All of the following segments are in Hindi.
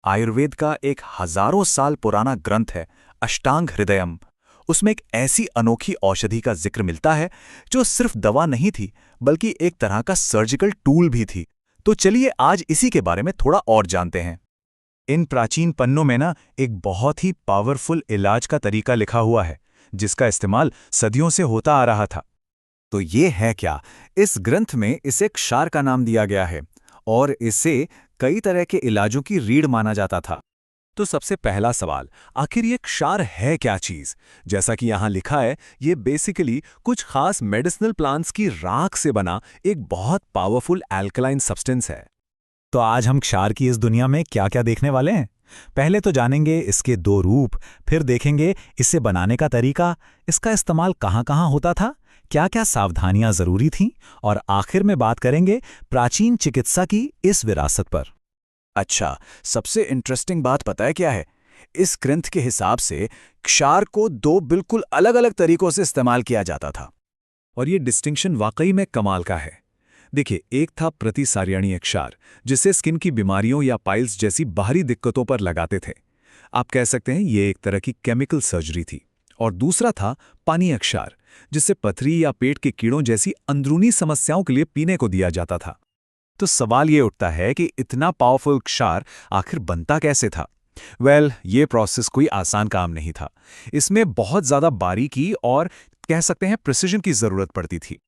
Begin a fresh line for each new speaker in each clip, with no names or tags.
आयुर्वेद का एक हजारों साल पुराना ग्रंथ है अष्टांग हृदयम। उसमें एक ऐसी अनोखी औषधि का जिक्र मिलता है जो सिर्फ दवा नहीं थी, बल्कि एक तरह का सर्जिकल टूल भी थी। तो चलिए आज इसी के बारे में थोड़ा और जानते हैं। इन प्राचीन पन्नों में ना एक बहुत ही पावरफुल इलाज का तरीका लिखा हुआ है, जिसका इस्तेमाल सदियों से होता आ रहा था। तो ये है क्या? इस ग्रंथ में इसे क्षार का नाम दिया गया है और इसे कई तरह के इलाजों की रीढ़ माना जाता था। तो सबसे पहला सवाल, आखिर ये क्षार है क्या चीज? जैसा कि यहाँ लिखा है, ये बेसिकली कुछ खास मेडिसिनल प्लांट्स की राख से बना एक बहुत पावरफुल एल्कलाइन सब्सटेंस है। तो आज हम क्षार की इस दुनिया में क्या-क्या देखने वाले हैं? पहले तो जानेंगे इसके दो रूप, फिर देखेंगे इसे बनाने का तरीका, इसका इस्तेमाल कहाँ-कहाँ होता था, क्या-क्या सावधानियां जरूरी थीं, और आखिर में बात करेंगे प्राचीन चिकित्सा की इस विरासत पर। अच्छा, सबसे इंटरेस्टिंग बात पता है क्या है? इस ग्रंथ के हिसाब से क्षार को दो बिल्कुल अलग-अलग तरीकों से इस्तेमाल किया जाता था। और ये डिस्टिंक्शन वाकई में कमाल का है। देखिए, एक था प्रतिसार्याणीय क्षार, जिसे स्किन की बीमारियों या पाइल्स जैसी बाहरी दिक्कतों पर लगाते थे। आप कह सकते हैं ये एक तरह की केमिकल सर्जरी थी। और दूसरा था पानीय क्षार, जिसे पथरी या पेट के कीड़ों जैसी अंदरूनी समस्याओं के लिए पीने को दिया जाता था। तो सवाल ये उठता है कि इतना पावरफुल क्षार आखिर बनता कैसे था? ये प्रोसेस कोई आसान काम नहीं था। इसमें बहुत ज़्यादा बारीकी और कह सकते हैं प्रिसिजन की ज़रूरत पड़ती थी।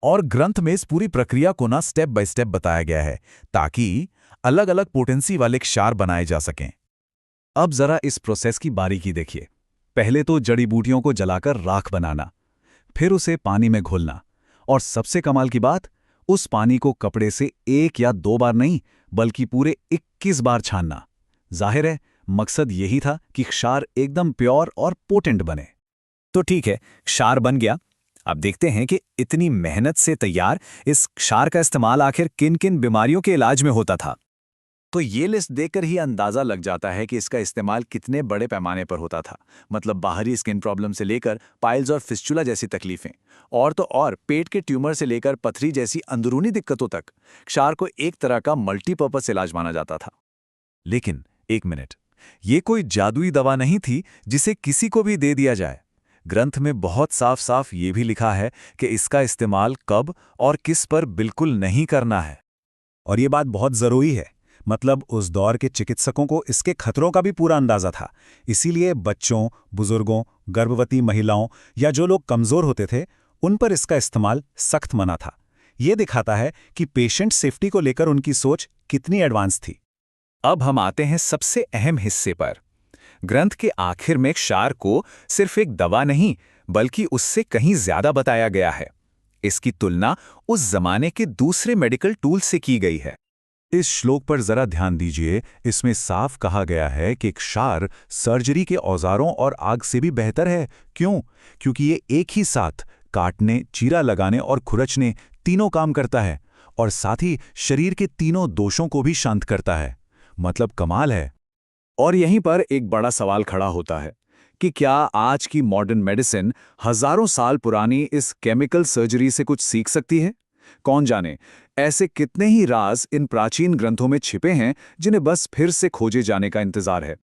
और ग्रंथ में इस पूरी प्रक्रिया को ना स्टेप बाय स्टेप बताया गया है, ताकि अलग-अलग पोटेंसी वाले क्षार बनाए जा सकें। अब जरा इस प्रोसेस की बारीकी देखिए। पहले तो जड़ी बूटियों को जलाकर राख बनाना, फिर उसे पानी में घोलना, और सबसे कमाल की बात, उस पानी को कपड़े से एक या दो बार नहीं, बल्कि पूरे 21 बार छानना। जाहिर है, मकसद यही था कि क्षार एकदम प्योर और पोटेंट बने। तो ठीक है, क्षार बन गया। अब देखते हैं कि इतनी मेहनत से तैयार इस क्षार का इस्तेमाल आखिर किन किन बीमारियों के इलाज में होता था। तो ये लिस्ट देखकर ही अंदाजा लग जाता है कि इसका इस्तेमाल कितने बड़े पैमाने पर होता था। मतलब बाहरी स्किन प्रॉब्लम से लेकर पाइल्स और फिस्चुला जैसी तकलीफें, और तो और पेट के ट्यूमर से लेकर पथरी जैसी अंदरूनी दिक्कतों तक क्षार को एक तरह का मल्टीपर्पज इलाज माना जाता था। लेकिन एक मिनट, ये कोई जादुई दवा नहीं थी जिसे किसी को भी दे दिया जाए। ग्रंथ में बहुत साफ साफ ये भी लिखा है कि इसका इस्तेमाल कब और किस पर बिल्कुल नहीं करना है। और ये बात बहुत ज़रूरी है। मतलब उस दौर के चिकित्सकों को इसके खतरों का भी पूरा अंदाजा था। इसीलिए बच्चों, बुजुर्गों, गर्भवती महिलाओं या जो लोग कमज़ोर होते थे, उन पर इसका इस्तेमाल सख्त मना था। ये दिखाता है कि पेशेंट सेफ्टी को लेकर उनकी सोच कितनी एडवांस थी। अब हम आते हैं सबसे अहम हिस्से पर। ग्रंथ के आखिर में क्षार को सिर्फ एक दवा नहीं, बल्कि उससे कहीं ज्यादा बताया गया है। इसकी तुलना उस जमाने के दूसरे मेडिकल टूल से की गई है। इस श्लोक पर जरा ध्यान दीजिए। इसमें साफ कहा गया है कि क्षार सर्जरी के औजारों और आग से भी बेहतर है। क्यों? क्योंकि ये एक ही साथ काटने, चीरा लगाने और खुरचने तीनों काम करता है, और साथ ही शरीर के तीनों दोषों को भी शांत करता है। मतलब कमाल है। और यहीं पर एक बड़ा सवाल खड़ा होता है कि क्या आज की मॉडर्न मेडिसिन हजारों साल पुरानी इस केमिकल सर्जरी से कुछ सीख सकती है? कौन जाने, ऐसे कितने ही राज इन प्राचीन ग्रंथों में छिपे हैं जिन्हें बस फिर से खोजे जाने का इंतजार है।